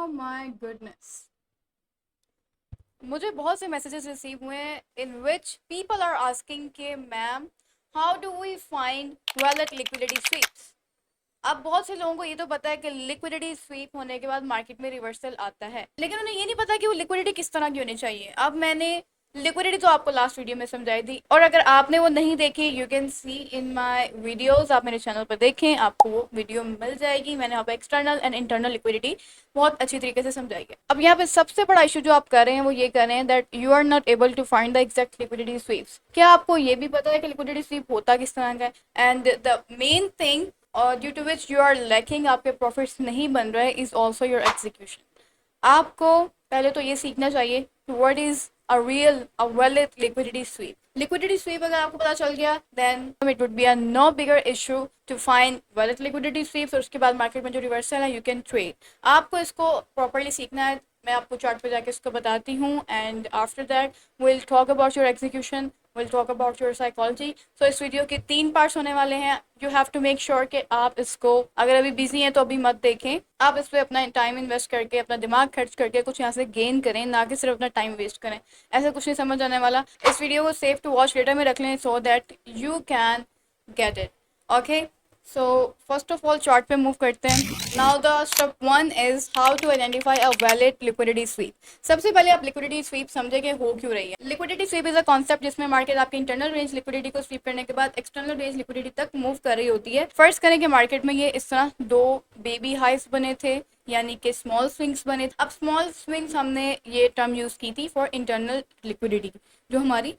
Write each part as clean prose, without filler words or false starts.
Oh my goodness. मुझे बहुत से मैसेजेस रिसीव हुए हैं in which people are asking कि ma'am how do we find valid liquidity sweeps. अब बहुत से लोगों को ये तो पता है कि लिक्विडिटी स्वीप होने के बाद मार्केट में रिवर्सल आता है, लेकिन उन्हें ये नहीं पता कि वो लिक्विडिटी किस तरह की होनी चाहिए। अब मैंने लिक्विडिटी तो आपको लास्ट वीडियो में समझाई थी, और अगर आपने वो नहीं देखी you can see in my videos, आप मेरे चैनल पर देखें, आपको वो वीडियो मिल जाएगी। मैंने यहाँ पे एक्सटर्नल एंड इंटरनल लिक्विडिटी बहुत अच्छी तरीके से समझाई है। अब यहाँ पे सबसे बड़ा इशू जो आप कर रहे हैं वो ये कर रहे हैं that you are not able to find the exact liquidity sweeps. क्या आपको ये भी पता है कि लिक्विडिटी स्वीप होता किस तरह का है? एंड द मेन थिंग और due to which you are lacking, आपके प्रॉफिट्स नहीं बन रहे, इज ऑल्सो योर एग्जीक्यूशन। आपको पहले तो ये सीखना चाहिए what is a real a valid liquidity sweep. Liquidity sweep अगर आपको पता चल गया then it would be a no bigger issue to find valid liquidity sweeps, और उसके बाद मार्केट में जो रिवर्सल है यू कैन ट्रेड। आपको इसको प्रॉपरली सीखना है, मैं आपको चार्ट पे जाके इसको बताती हूँ, and after that will talk about your execution, will talk about your psychology. So इस वीडियो के 3 पार्ट्स होने वाले हैं। You have to make sure कि आप इसको, अगर अभी बिजी हैं तो अभी मत देखें, आप इस पर अपना टाइम इन्वेस्ट करके, अपना दिमाग खर्च करके कुछ यहाँ से गेन करें, ना कि सिर्फ अपना टाइम वेस्ट करें। ऐसा कुछ नहीं समझ आने वाला। इस वीडियो को सेव टू वॉच लेटर में रख लें so that you can get it. Okay, so first of all chart पे मूव करते हैं। Now the step 1 is how to identify a valid liquidity sweep. सबसे पहले आप लिक्विडिटी स्वीप समझे कि हो क्यों रही है। Liquidity SVEEP is a concept जिसमें मार्केट आपकी इंटरनल रेंज लिक्विडिटी को स्वीप करने के बाद एक्सटर्नल रेंज लिक्विडिटी तक मूव कर रही होती है। फर्स्ट करें कि मार्केट में ये इस तरह दो बेबी हाइस बने थे, यानी कि स्मॉल स्विंग्स बने थे। अब स्मॉल स्विंग्स हमने ये टर्म यूज की थी फॉर इंटरनल लिक्विडिटी जो हमारी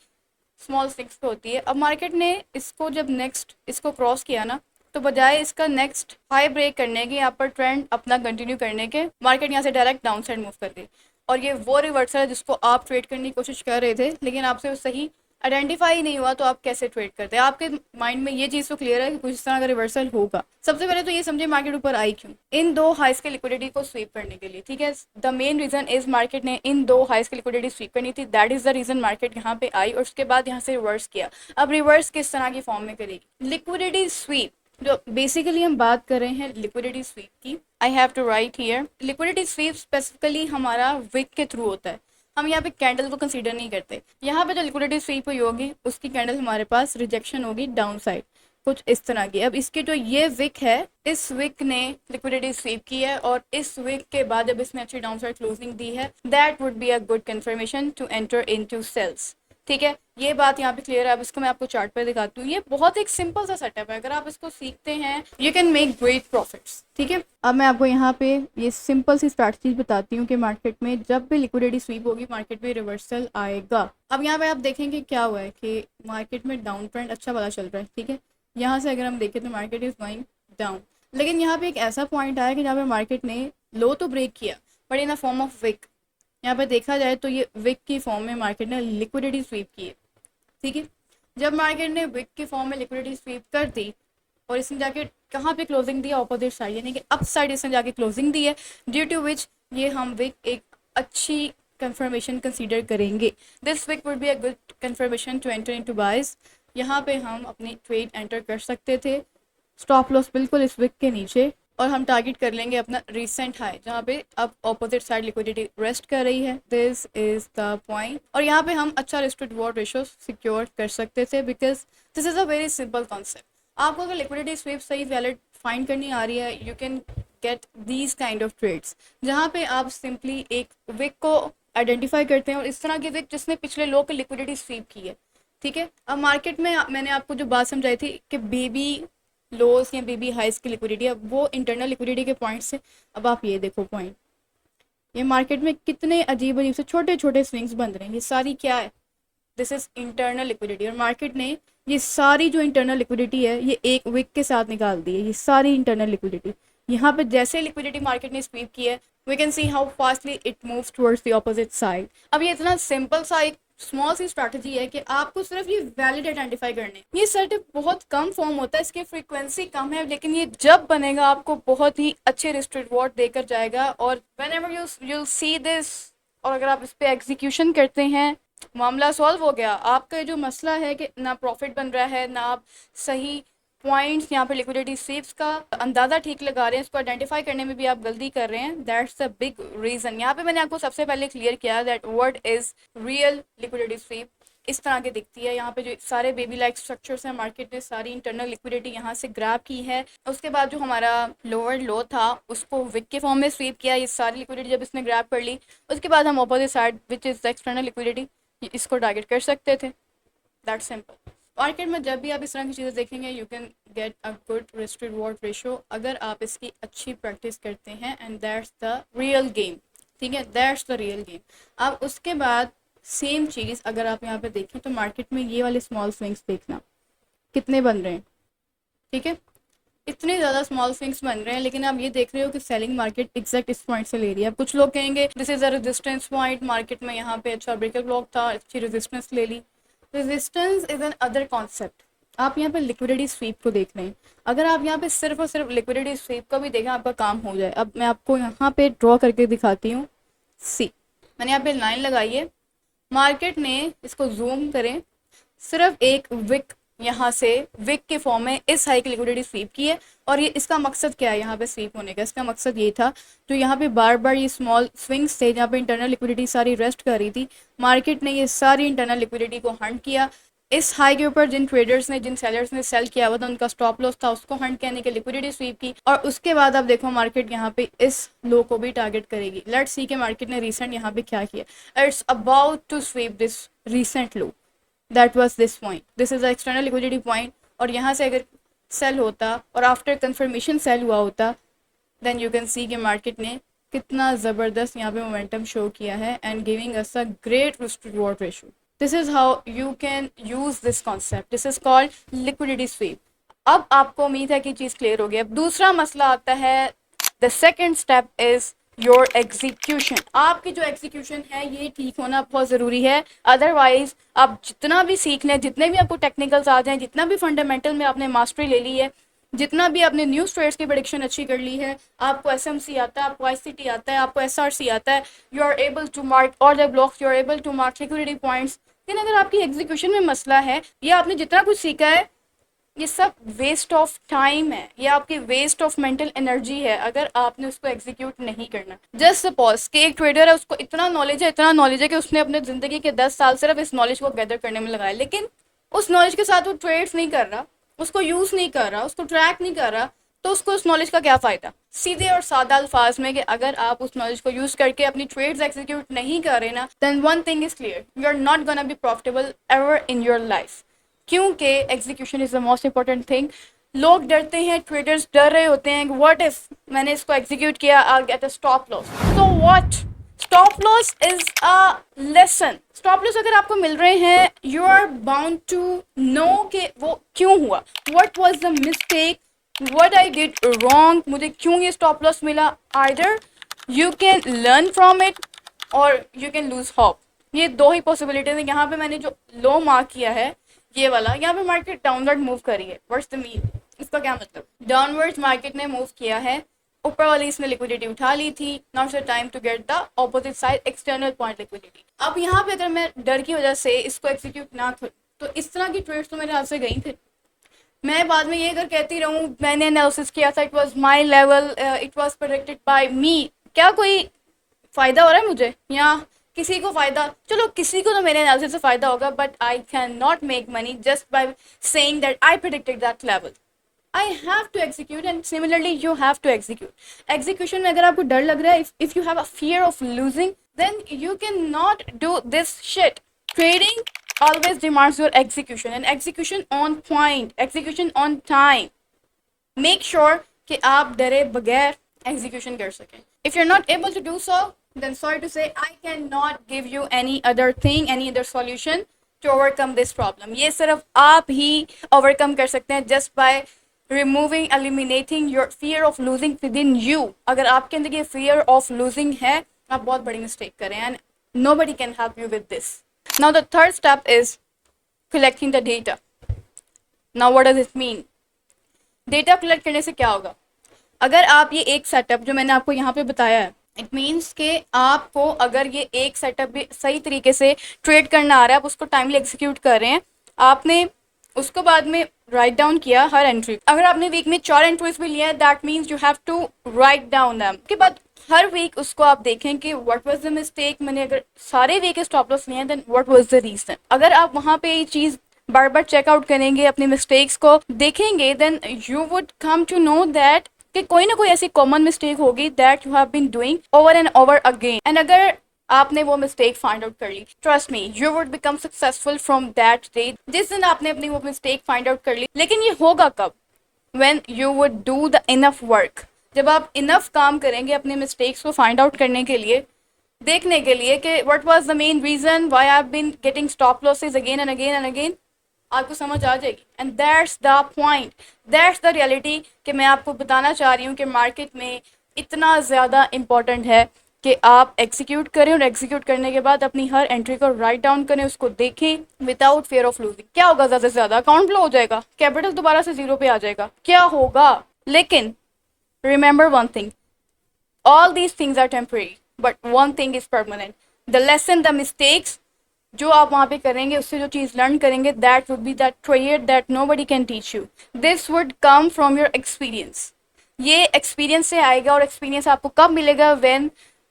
स्मॉल स्विंग्स पे होती है। अब मार्केट ने इसको जब नेक्स्ट इसको क्रॉस किया ना, तो बजाय इसका नेक्स्ट हाई ब्रेक करने के, यहाँ पर ट्रेंड अपना कंटिन्यू करने के, मार्केट यहाँ से डायरेक्ट डाउन साइड मूव कर गई। और ये वो रिवर्सल है जिसको आप ट्रेड करने की कोशिश कर रहे थे, लेकिन आपसे वो सही आइडेंटिफाई नहीं हुआ, तो आप कैसे ट्रेड करते हैं? आपके माइंड में ये चीज़ तो क्लियर है कि कुछ इस तरह का रिवर्सल होगा। सबसे पहले तो ये समझे मार्केट ऊपर आई क्यों, इन दो हाइस के लिक्विडिटी को स्वीप करने के लिए। ठीक है, the main reason is market ने इन दो हाइस की लिक्विडिटी स्वीप करनी थी, that is the reason market यहाँ पे आई और उसके बाद यहाँ से रिवर्स किया। अब रिवर्स किस तरह की फॉर्म में करेगी लिक्विडिटी स्वीप? जो बेसिकली हम बात कर रहे हैं लिक्विडिटी स्वीप की, I have to write here, liquidity sweep specifically हमारा विक के थ्रू होता है। हम यहाँ पे कैंडल को कंसीडर नहीं करते। यहाँ पे जो लिक्विडिटी स्वीप हुई होगी उसकी कैंडल हमारे पास रिजेक्शन होगी डाउन साइड, कुछ इस तरह की। अब इसकी जो ये विक है, इस विक ने लिक्विडिटी स्वीप की है, और इस विक के बाद जब इसने अच्छी डाउन साइड क्लोजिंग दी है, that would be a good confirmation to enter into sells. ठीक है, ये बात यहाँ पे क्लियर है। अब इसको मैं आपको चार्ट पे दिखाती हूँ। ये बहुत एक सिंपल सा सेटअप है, अगर आप इसको सीखते हैं you can make great profits. ठीक है, अब मैं आपको यहाँ पे ये सिंपल सी स्ट्रैटेजी बताती हूँ कि मार्केट में जब भी लिक्विडिटी स्वीप होगी मार्केट में रिवर्सल आएगा। अब यहाँ पे आप देखेंगे क्या हुआ है कि मार्केट में डाउन ट्रेंड अच्छा वाला चल रहा है। ठीक है, यहाँ से अगर हम देखें तो मार्केट इज गोइंग डाउन, लेकिन यहाँ पे एक ऐसा पॉइंट आया कि जहाँ पे मार्केट ने लो तो ब्रेक किया, but in a form of wick. यहाँ पे देखा जाए तो ये विक की फॉर्म में मार्केट ने लिक्विडिटी स्वीप की है। ठीक है, जब मार्केट ने विक की फॉर्म में लिक्विडिटी स्वीप कर दी और इसने जाके कहाँ पे क्लोजिंग दिया, ऑपोजिट साइड, यानी कि अप साइड इसने जाके क्लोजिंग दी है, ड्यू टू विच ये हम विक एक अच्छी कंफर्मेशन कंसीडर करेंगे। This wick would be a good confirmation to enter into buys. यहाँ पे हम अपनी ट्रेड एंटर कर सकते थे, स्टॉप लॉस बिल्कुल इस विक के नीचे, और हम टारगेट कर लेंगे अपना रिसेंट हाई जहाँ पे अब ऑपोजिट साइड लिक्विडिटी रेस्ट कर रही है। दिस इज द पॉइंट, और यहाँ पे हम अच्छा risk to reward ratio secure कर सकते थे, because this is a very simple concept. आपको अगर लिक्विडिटी स्वीप सही वैलिड फाइंड करनी आ रही है, you can get these kind of trades जहाँ पे आप सिंपली एक विक को आइडेंटिफाई करते हैं और इस तरह की विक जिसने पिछले लो की लिक्विडिटी स्वीप की है। ठीक है, अब मार्केट में मैंने आपको जो बात समझाई थी कि बेबी लोस या बेबी हाइस की लिक्विडिटी, अब वो इंटरनल लिक्विडिटी के पॉइंट से, अब आप ये देखो पॉइंट, ये मार्केट में कितने अजीब अजीब से छोटे छोटे स्विंग्स बन रहे हैं, ये सारी क्या है? This is internal liquidity. और मार्केट ने ये सारी जो इंटरनल लिक्विडिटी है ये एक विक के साथ निकाल दी है, ये सारी इंटरनल लिक्विडिटी। यहाँ पे जैसे लिक्विडिटी मार्केट ने स्वीप की है, we can see how fastly it moves towards the opposite side. अब ये इतना सिंपल सा एक स्मॉल सी स्ट्रैटेजी है कि आपको सिर्फ ये वैलिड आइडेंटिफाई करने। ये सेटअप बहुत कम फॉर्म होता है, इसकी फ्रीक्वेंसी कम है, लेकिन ये जब बनेगा आपको बहुत ही अच्छे रिस्क रिवॉर्ड देकर जाएगा। और व्हेनेवर you'll सी दिस, और अगर आप इस पे एग्जीक्यूशन करते हैं, मामला सॉल्व हो गया। आपका जो मसला है कि ना प्रॉफिट बन रहा है, ना आप सही पॉइंट्स यहाँ पे लिक्विडिटी स्वीप्स का अंदाज़ा ठीक लगा रहे हैं, इसको आइडेंटिफाई करने में भी आप गलती कर रहे हैं। That's the big reason. यहाँ पे मैंने आपको सबसे पहले क्लियर किया that what is real liquidity SVEEP. इस तरह की दिखती है। यहाँ पे जो सारे बेबी लाइक स्ट्रक्चर्स हैं मार्केट ने सारी इंटरनल लिक्विडिटी यहाँ से ग्रैब की है। उसके बाद जो हमारा लोअर लो था उसको विक के फॉर्म में स्वीप किया, ये सारी लिक्विडिटी जब इसने ग्रैब कर ली उसके बाद हम opposite side which is the external liquidity इसको टारगेट कर सकते थे। That simple. मार्केट में जब भी आप इस तरह की चीज़ें देखेंगे you can get a good risk reward ratio अगर आप इसकी अच्छी प्रैक्टिस करते हैं, and that's the real game. ठीक है, दैट्स द रियल गेम। अब उसके बाद सेम चीज़ अगर आप यहाँ पे देखें तो मार्केट में ये वाले स्मॉल स्विंग्स देखना कितने बन रहे हैं। ठीक है, इतने ज़्यादा स्मॉल स्विंग्स बन रहे हैं, लेकिन आप ये देख रहे हो कि सेलिंग मार्केट एग्जैक्ट इस पॉइंट से ले रही है। अब कुछ लोग कहेंगे this is a resistance point, market में यहाँ पे अच्छा ब्रेकर ब्लॉक था, अच्छी रेजिस्टेंस ले ली। Resistance is another concept. आप यहाँ पे लिक्विडिटी स्वीप को देख रहे हैं, अगर आप यहाँ पे सिर्फ और सिर्फ लिक्विडिटी स्वीप का भी देखें आपका काम हो जाए। अब मैं आपको यहाँ पे ड्रॉ करके दिखाती हूँ। सी मैंने यहाँ पे लाइन लगाई है, मार्केट ने इसको जूम करें, सिर्फ एक विक यहाँ से विक के फॉर्म में इस हाई की लिक्विडिटी स्वीप की है। और ये इसका मकसद क्या है यहाँ पे स्वीप होने का? इसका मकसद ये था जो यहाँ पे बार बार ये स्मॉल स्विंग्स थे जहाँ पे इंटरनल लिक्विडिटी सारी रेस्ट कर रही थी, मार्केट ने ये सारी इंटरनल लिक्विडिटी को हंट किया। इस हाई के ऊपर जिन ट्रेडर्स ने जिन सेलर्स ने सेल किया हुआ था उनका स्टॉप लॉस था, उसको हंट करने के लिक्विडिटी स्वीप की। और उसके बाद आप देखो मार्केट यहाँ पे इस लो को भी टारगेट करेगी। लेट्स सी के मार्केट ने रिसेंट यहाँ पे क्या किया। It's about to sweep this recent low, that was this point, this is the external liquidity point. और यहाँ से अगर सेल होता और आफ्टर कंफर्मेशन सेल हुआ होता देन यू कैन सी कि मार्केट ने कितना ज़बरदस्त यहाँ पे मोमेंटम शो किया है and giving us a great risk reward ratio. This is how you can use this concept, this is called liquidity SVEEP. अब आपको उम्मीद है कि चीज़ क्लियर हो गई। अब दूसरा मसला आता है, the second step is your execution. आपकी जो एग्जीक्यूशन है ये ठीक होना बहुत ज़रूरी है, अदरवाइज आप जितना भी सीख लें, जितने भी आपको टेक्निकल्स आ जाएं, जितना भी फंडामेंटल में आपने मास्टरी ले ली है, जितना भी आपने न्यूज़ ट्रेड्स की प्रेडिक्शन अच्छी कर ली है, आपको एसएमसी आता है, आपको आईसीटी आता है, आपको एसआरसी आता है, you are able to mark order blocks, you are able to mark liquidity points. लेकिन अगर आपकी एग्जीक्यूशन में मसला है या आपने जितना कुछ सीखा है ये सब वेस्ट ऑफ टाइम है, ये आपकी वेस्ट ऑफ मेंटल एनर्जी है अगर आपने उसको एग्जीक्यूट नहीं करना। जस्ट सपोज कि एक ट्रेडर है, उसको इतना नॉलेज है कि उसने अपने ज़िंदगी के 10 साल सिर्फ इस नॉलेज को गैदर करने में लगाया, लेकिन उस नॉलेज के साथ वो ट्रेड्स नहीं कर रहा, उसको यूज़ नहीं कर रहा, उसको ट्रैक नहीं कर रहा, तो उसको उस नॉलेज का क्या फ़ायदा। सीधे और सादा अल्फाज में कि अगर आप उस नॉलेज को यूज़ करके अपनी ट्रेड्स एग्जीक्यूट नहीं कर रहे ना, then one thing is clear, you are not gonna be profitable ever in your life, क्योंकि execution is the most important thing. लोग डरते हैं, ट्रेडर्स डर रहे होते हैं, व्हाट इफ मैंने इसको एग्जीक्यूट किया, I get a stop loss. So what, stop loss is a lesson. Stop loss अगर आपको मिल रहे हैं, you are bound to know कि वो क्यों हुआ, what was the mistake, what I did wrong, मुझे क्यों ये स्टॉप लॉस मिला। Either you can learn from it और यू कैन लूज होप। ये दो ही पॉसिबिलिटीज है। यहाँ पे मैंने जो लो मार्क किया है ये वाला, यहाँ पे मार्केट डाउनवर्ड मूव करी है, व्हाट्स द मीन, इसका क्या मतलब, डाउनवर्ड मार्केट ने मूव किया है, ऊपर वाली इसने लिक्विडिटी उठा ली थी, not the time to get the opposite side external point liquidity. अब यहाँ पे अगर मैं डर की वजह से इसको एग्जीक्यूट ना करूँ तो इस तरह की ट्रेड्स तो मेरे हाथ से गई। फिर मैं बाद में ये अगर कहती रहूँ मैंने एनालिसिस किया था, it was my level, it was predicted by me, क्या कोई फ़ायदा हो रहा है मुझे या किसी को फ़ायदा? चलो किसी को तो मेरे एनालिसिस से फ़ायदा होगा, but I can not make money just by saying that I predicted that level. I have to execute and similarly you have to execute. Execution में अगर आपको डर लग रहा है, if you have a fear of losing, then you can not do this shit. Trading always demands your execution and execution on point, execution on time. Make sure कि आप डरे बगैर execution कर सकें. If you're not able to do so, then sorry to say I cannot give you any other thing, any other solution to overcome this problem. ये सिर्फ आप ही overcome कर सकते हैं just by removing, eliminating your fear of losing within you. अगर आपके अंदर ये fear of losing है, आप बहुत बड़ी mistake करें and nobody can help you with this. Now the third step is collecting the data. Now what does it mean? Data collect करने से क्या होगा? अगर आप ये एक सेटअप जो मैंने आपको यहाँ पे बताया है, इट मीन्स कि आपको अगर ये एक सेटअप भी सही तरीके से ट्रेड करना आ रहा है, आप उसको टाइमली एग्जीक्यूट कर रहे हैं, आपने उसको बाद में राइट डाउन किया हर एंट्री। अगर आपने वीक में 4 एंट्रीज भी लिया है, that means you have to write down them. उसके बाद हर वीक उसको आप देखें कि व्हाट वाज द मिस्टेक। मैंने अगर सारे वीक के स्टॉप लॉस लिए हैं, then what was the reason. अगर आप वहां पे ये चीज बार बार चेकआउट करेंगे, अपने मिस्टेक्स को देखेंगे, then you would come to know that कि कोई ना कोई ऐसी कॉमन मिस्टेक होगी that you have been doing over and over again. And अगर आपने वो मिस्टेक फाइंड आउट कर ली, trust me, you would become successful from that day. जिस दिन आपने अपनी वो मिस्टेक फाइंड आउट कर ली। लेकिन ये होगा कब? When you would do the enough work. जब आप इनफ काम करेंगे अपने मिस्टेक्स को फाइंड आउट करने के लिए, देखने के लिए कि what was the main reason why I have been getting stop losses again and again and again, आपको समझ आ जाएगी। And that's the point, that's the reality कि मैं आपको बताना चाह रही हूँ कि मार्केट में इतना ज़्यादा इंपॉर्टेंट है कि आप एग्जीक्यूट करें, और एग्जीक्यूट करने के बाद अपनी हर एंट्री को राइट डाउन करें, उसको देखें विदाउट फियर ऑफ लूजिंग। क्या होगा? ज़्यादा से ज़्यादा अकाउंट फ्लो हो जाएगा, कैपिटल दोबारा से जीरो पे आ जाएगा, क्या होगा? लेकिन remember one thing, all these things are temporary, but one thing is permanent. The lesson, the mistakes जो आप वहाँ पे करेंगे, उससे जो चीज़ लर्न करेंगे, that would be that trade that nobody can teach you. This would come from your experience. ये experience से आएगा, और एक्सपीरियंस आपको कब मिलेगा? When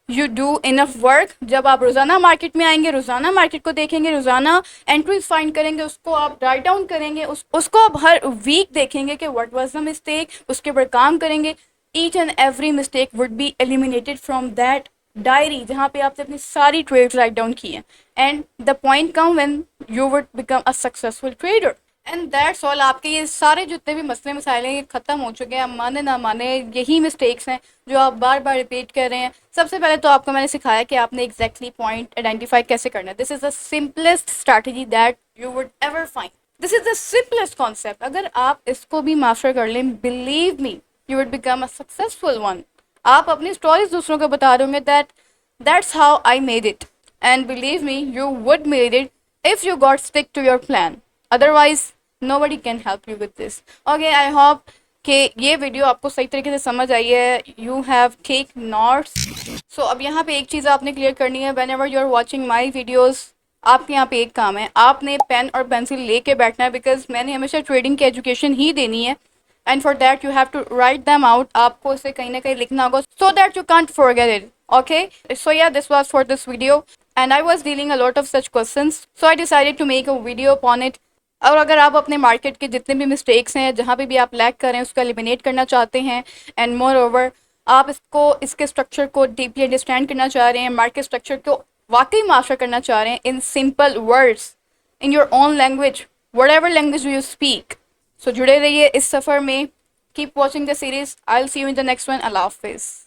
you do enough work. जब आप रोज़ाना मार्केट में आएंगे, रोज़ाना मार्केट को देखेंगे, रोज़ाना एंट्रीज फाइंड करेंगे, उसको आप राइट डाउन करेंगे, उसको आप हर वीक देखेंगे कि व्हाट वाज द मिस्टेक, उसके ऊपर काम करेंगे। Each and every mistake would be eliminated from that diary जहाँ पे आपने अपनी सारी ट्रेड्स राइट डाउन की हैं। And the point come when you would become a successful trader. And that's all. आपके ये सारे जितने भी मसले मसाइल हैं, ये ख़त्म हो चुके हैं। आप माने ना माने, यही मिस्टेक्स हैं जो आप बार बार रिपीट कर रहे हैं। सबसे पहले तो आपको मैंने सिखाया कि आपने एग्जैक्टली पॉइंट आइडेंटिफाई कैसे करना है। This is the simplest strategy that you would ever find. This is the simplest concept. अगर आप इसको भी मास्टर कर लें, believe me, you would become a successful one. आप अपनी स्टोरीज दूसरों को बता रहे होंगे that that's how I made it, and believe me, you would made it if you got stick to your plan. Otherwise nobody can help you with this. Okay, I hope कि ये video आपको सही तरीके से समझ आई है। You have take notes. So अब यहाँ पे एक चीज़ आपने क्लियर करनी है। Whenever you are watching my videos, आपके यहाँ पे एक काम है, आपने पेन और पेंसिल लेके बैठना है, बिकॉज मैंने हमेशा ट्रेडिंग की एजुकेशन ही देनी है। And for that you have to write them out. आपको इसे कहीं ना कहीं लिखना होगा, so that you can't forget it. Okay, so yeah, this was for this video, and I was dealing a lot of such questions, so I decided to make a video upon it. और अगर आप अपने market के जितने भी mistakes हैं, जहाँ पे भी आप लैग कर रहे हैं, उसको एलिमिनेट करना चाहते हैं, एंड मोर ओवर आप इसके स्ट्रक्चर को डीपली अंडरस्टैंड करना चाह रहे हैं, मार्केट स्ट्रक्चर को वाकई मास्टर करना चाह रहे हैं in simple words, in your own language, whatever language you speak, so जुड़े रहिए इस सफ़र में। Keep watching the series. I will see you in the next one. अल्लाह हाफिज़।